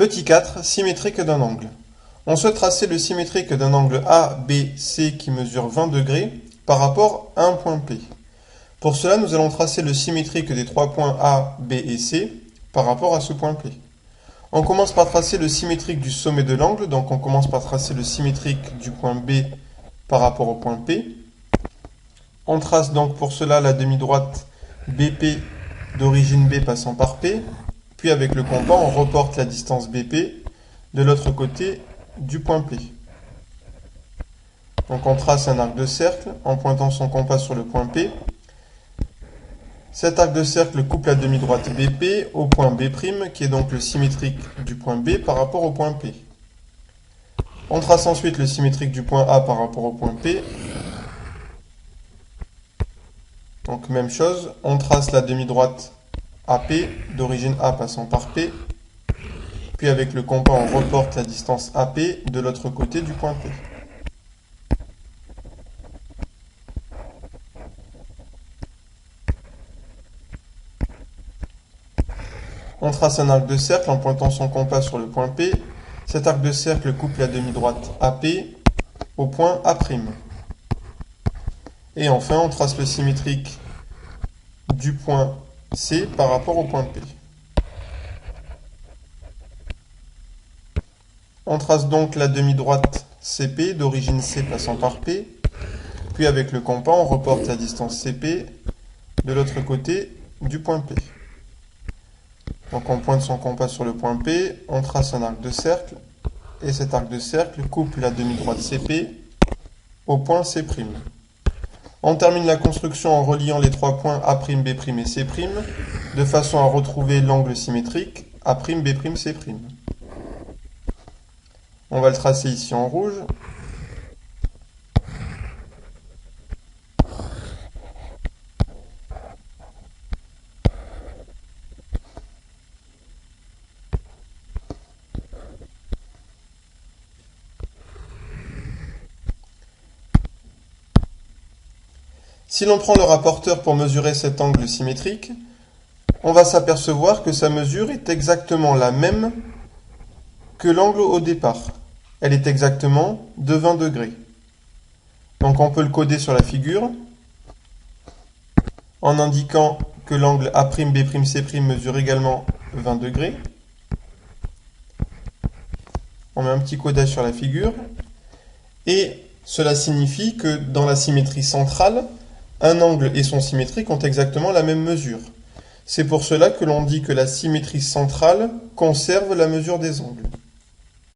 Petit 4, symétrique d'un angle. On souhaite tracer le symétrique d'un angle ABC qui mesure 20 degrés par rapport à un point P. Pour cela, nous allons tracer le symétrique des trois points A, B et C par rapport à ce point P. On commence par tracer le symétrique du sommet de l'angle, donc on commence par tracer le symétrique du point B par rapport au point P. On trace donc pour cela la demi-droite BP d'origine B passant par P, puis avec le compas on reporte la distance BP de l'autre côté du point P. Donc on trace un arc de cercle en pointant son compas sur le point P. Cet arc de cercle coupe la demi-droite BP au point B', qui est donc le symétrique du point B par rapport au point P. On trace ensuite le symétrique du point A par rapport au point P. Donc même chose, on trace la demi-droite AP d'origine A passant par P. Puis avec le compas, on reporte la distance AP de l'autre côté du point P. On trace un arc de cercle en pointant son compas sur le point P. Cet arc de cercle coupe la demi-droite AP au point A'. Et enfin, on trace le symétrique du point C par rapport au point P. On trace donc la demi-droite CP d'origine C passant par P. Puis avec le compas, on reporte la distance CP de l'autre côté du point P. Donc on pointe son compas sur le point P, on trace un arc de cercle, et cet arc de cercle coupe la demi-droite CP au point C'. On termine la construction en reliant les trois points A', B' et C', de façon à retrouver l'angle symétrique A', B', C'. On va le tracer ici en rouge. Si l'on prend le rapporteur pour mesurer cet angle symétrique, on va s'apercevoir que sa mesure est exactement la même que l'angle au départ. Elle est exactement de 20 degrés. Donc on peut le coder sur la figure en indiquant que l'angle A', B', C' mesure également 20 degrés. On met un petit codage sur la figure. Et cela signifie que dans la symétrie centrale, un angle et son symétrique ont exactement la même mesure. C'est pour cela que l'on dit que la symétrie centrale conserve la mesure des angles.